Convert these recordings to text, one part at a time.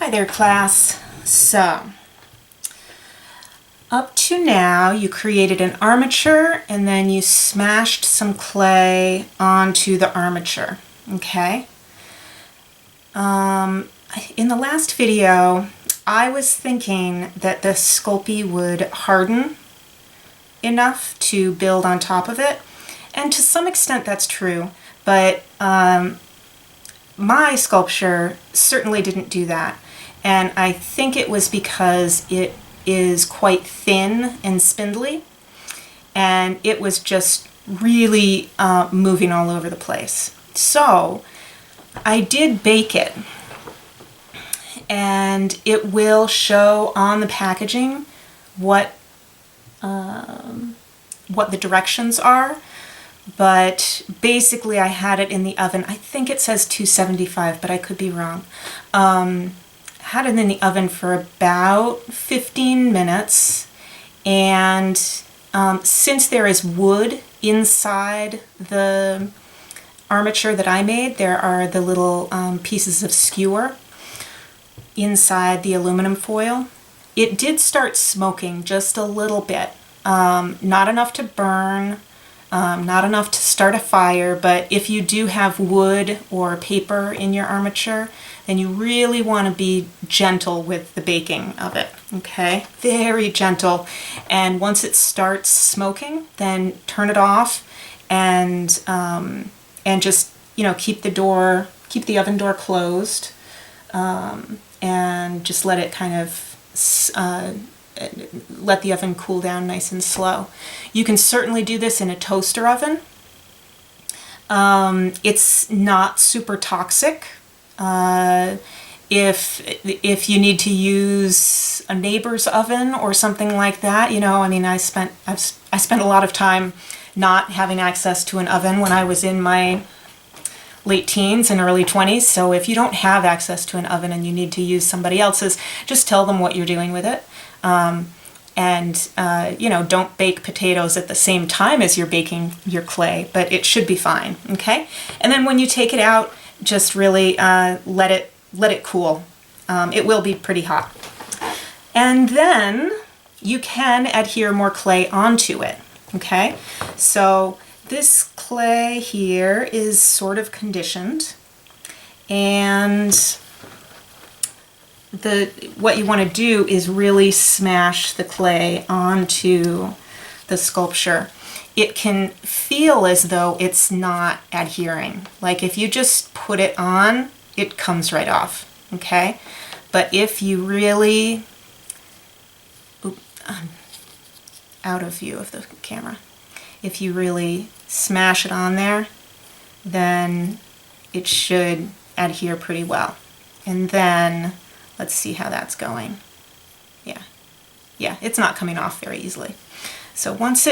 Hi there, class. So, up to now you created an armature and then you smashed some clay onto the armature, okay? In the last video, I was thinking that the Sculpey would harden enough to build on top of it, and to some extent that's true, but my sculpture certainly didn't do that, and I think it was because it is quite thin and spindly, and it was just really moving all over the place. So I did bake it, and it will show on the packaging what the directions are, but basically I had it in the oven. I think it says 275, but I could be wrong. Had it in the oven for about 15 minutes, and since there is wood inside the armature that I made, there are the little pieces of skewer inside the aluminum foil. It did start smoking just a little bit, not enough to burn, not enough to start a fire, but if you do have wood or paper in your armature, then you really want to be gentle with the baking of it, okay? Very gentle. And once it starts smoking, then turn it off and just, keep the oven door closed, and just let it kind of let the oven cool down nice and slow. You can certainly do this in a toaster oven. It's not super toxic. If you need to use a neighbor's oven or something like that, I spent a lot of time not having access to an oven when I was in my late teens and early 20s. So if you don't have access to an oven and you need to use somebody else's, just tell them what you're doing with it. Don't bake potatoes at the same time as you're baking your clay, but it should be fine, okay? And then when you take it out, just really let it cool. It will be pretty hot. And then you can adhere more clay onto it, okay? So this clay here is sort of conditioned, and what you want to do is really smash the clay onto the sculpture. It can feel as though it's not adhering. Like if you just put it on, it comes right off, okay? But if you really, out of view of the camera, if you really smash it on there, then it should adhere pretty well. And then let's see how that's going. Yeah, it's not coming off very easily. So once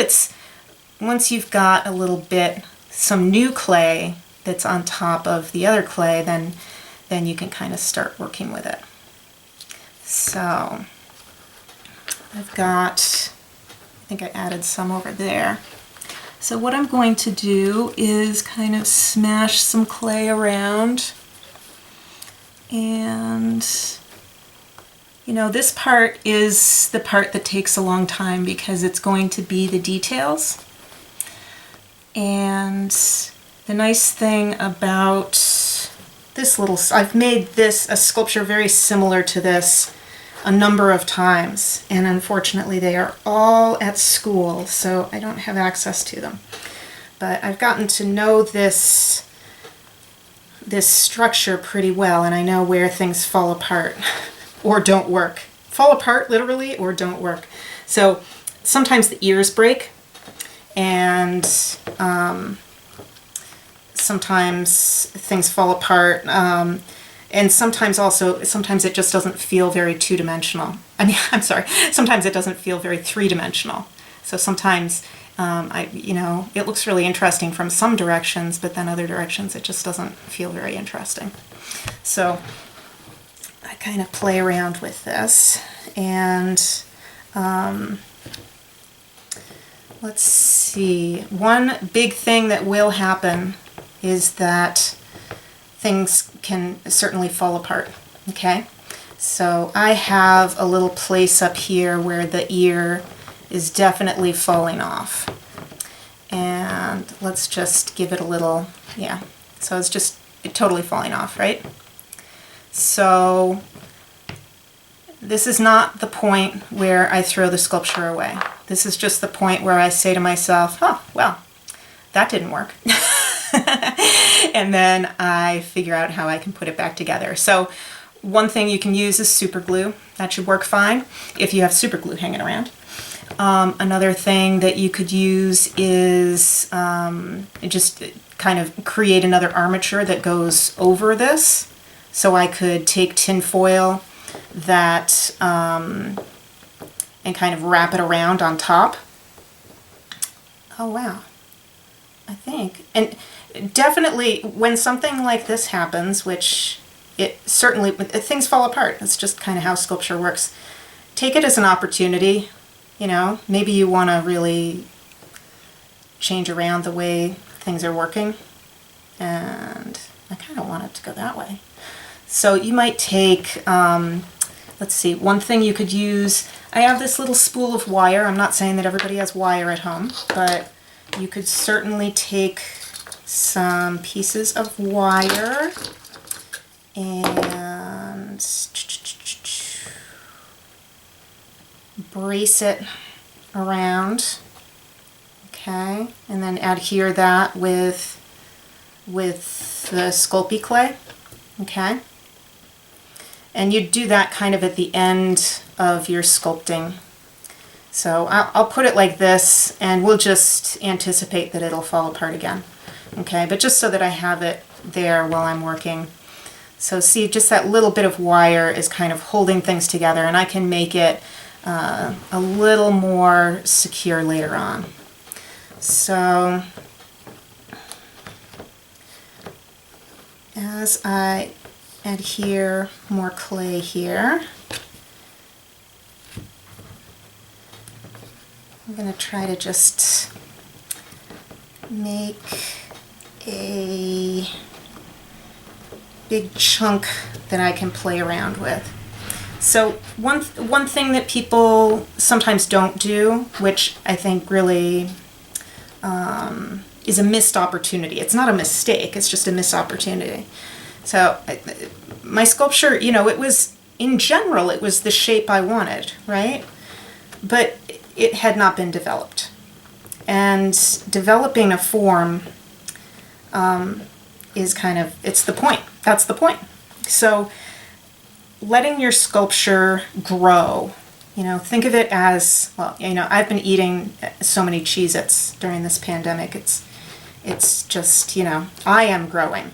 you've got a little bit, some new clay that's on top of the other clay, then you can kind of start working with it. So I've got, I think I added some over there. So what I'm going to do is kind of smash some clay around, and this part is the part that takes a long time because it's going to be the details. And the nice thing about this I've made this a sculpture very similar to this a number of times, and unfortunately they are all at school, so I don't have access to them. But I've gotten to know this structure pretty well, and I know where things fall apart or don't work. Fall apart literally or don't work. So sometimes the ears break, and sometimes things fall apart, and sometimes it just doesn't feel very two-dimensional. Sometimes it doesn't feel very three-dimensional. So sometimes it looks really interesting from some directions, but then other directions it just doesn't feel very interesting. So I kind of play around with this, and let's see. One big thing that will happen is that things can certainly fall apart, okay? So I have a little place up here where the ear is definitely falling off. And let's just give it a little, yeah. So it's just totally falling off, right? So this is not the point where I throw the sculpture away. This is just the point where I say to myself, oh, well, that didn't work. And then I figure out how I can put it back together. So one thing you can use is super glue. That should work fine if you have super glue hanging around. Another thing that you could use is just kind of create another armature that goes over this. So I could take tin foil that and kind of wrap it around on top. Oh wow, I think. And definitely when something like this happens, which it certainly, things fall apart. That's just kind of how sculpture works. Take it as an opportunity. You know, maybe you want to really change around the way things are working, and I kind of want it to go that way. So you might take, let's see, one thing you could use, I have this little spool of wire. I'm not saying that everybody has wire at home, but you could certainly take some pieces of wire and brace it around, okay, and then adhere that with the Sculpey clay, okay, and you do that kind of at the end of your sculpting. So I'll put it like this, and we'll just anticipate that it'll fall apart again, okay, but just so that I have it there while I'm working. So see, just that little bit of wire is kind of holding things together, and I can make it a little more secure later on. So as I adhere more clay here, I'm going to try to just make a big chunk that I can play around with. So one thing that people sometimes don't do, which I think really is a missed opportunity. It's not a mistake, it's just a missed opportunity. So my sculpture, you know, it was, in general, it was the shape I wanted, right? But it had not been developed. And developing a form is kind of, it's the point. That's the point. So letting your sculpture grow, you know, think of it as, well, you know, I've been eating so many Cheez-Its during this pandemic. It's just, you know, I am growing.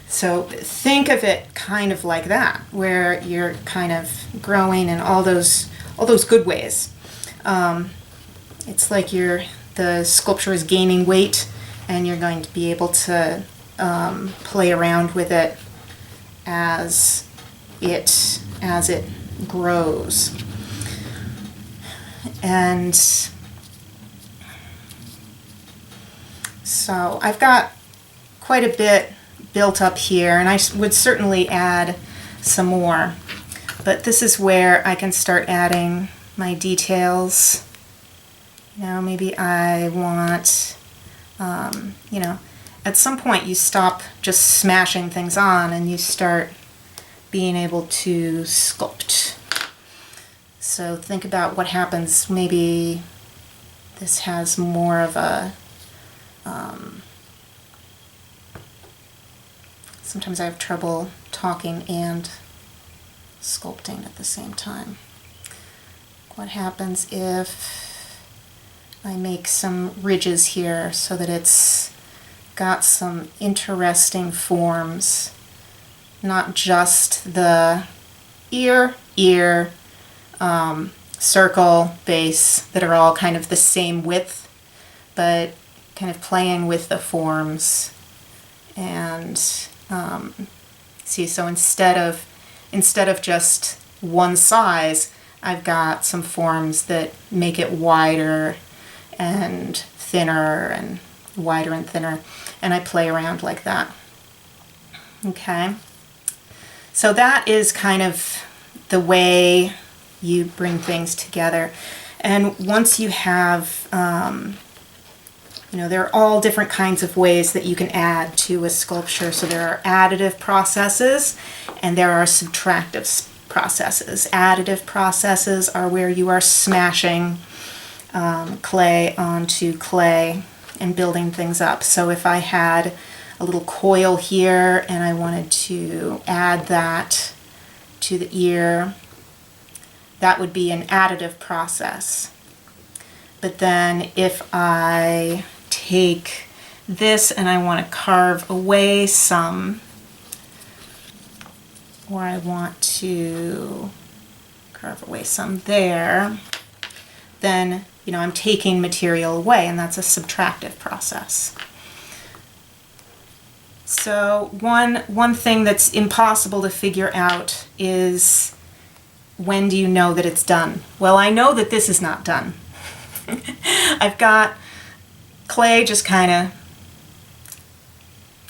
So think of it kind of like that, where you're kind of growing in all those good ways. It's like the sculpture is gaining weight, and you're going to be able to play around with it as it grows. And so I've got quite a bit built up here, and I would certainly add some more, but this is where I can start adding my details. You know, maybe I want, you know, at some point you stop just smashing things on and you start being able to sculpt. So think about what happens. Maybe this has more of a, sometimes I have trouble talking and sculpting at the same time. What happens if I make some ridges here so that it's got some interesting forms, not just the ear, circle, base, that are all kind of the same width, but kind of playing with the forms. And see, so instead of just one size, I've got some forms that make it wider and thinner and wider and thinner, and I play around like that. Okay, so that is kind of the way you bring things together. And once you have, there are all different kinds of ways that you can add to a sculpture. So there are additive processes and there are subtractive processes. Additive processes are where you are smashing clay onto clay and building things up. So if I had a little coil here and I wanted to add that to the ear, that would be an additive process. But then if I take this and I want to carve away some, or I want to carve away some there, then I'm taking material away, and that's a subtractive process. So one thing that's impossible to figure out is, when do you know that it's done? Well, I know that this is not done. I've got clay just kind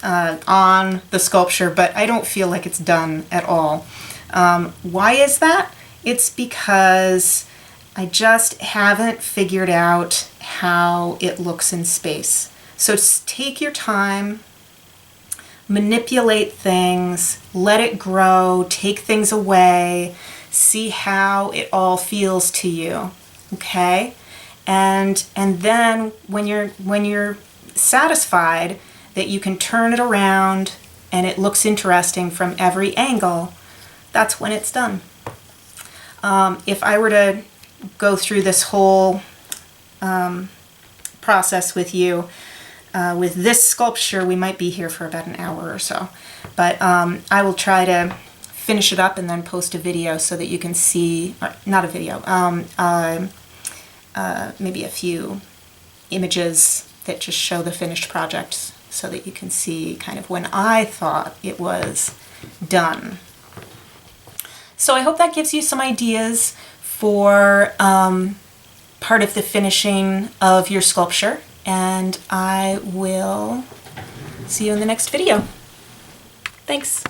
of on the sculpture, but I don't feel like it's done at all. Why is that? It's because I just haven't figured out how it looks in space. So take your time, manipulate things, let it grow, take things away, see how it all feels to you, okay? And then when you're satisfied that you can turn it around and it looks interesting from every angle, that's when it's done. If I were to go through this whole process with you, with this sculpture, we might be here for about an hour or so. But I will try to finish it up and then post a video so that you can see, or not a video, maybe a few images that just show the finished project so that you can see kind of when I thought it was done. So I hope that gives you some ideas for part of the finishing of your sculpture, and I will see you in the next video. Thanks.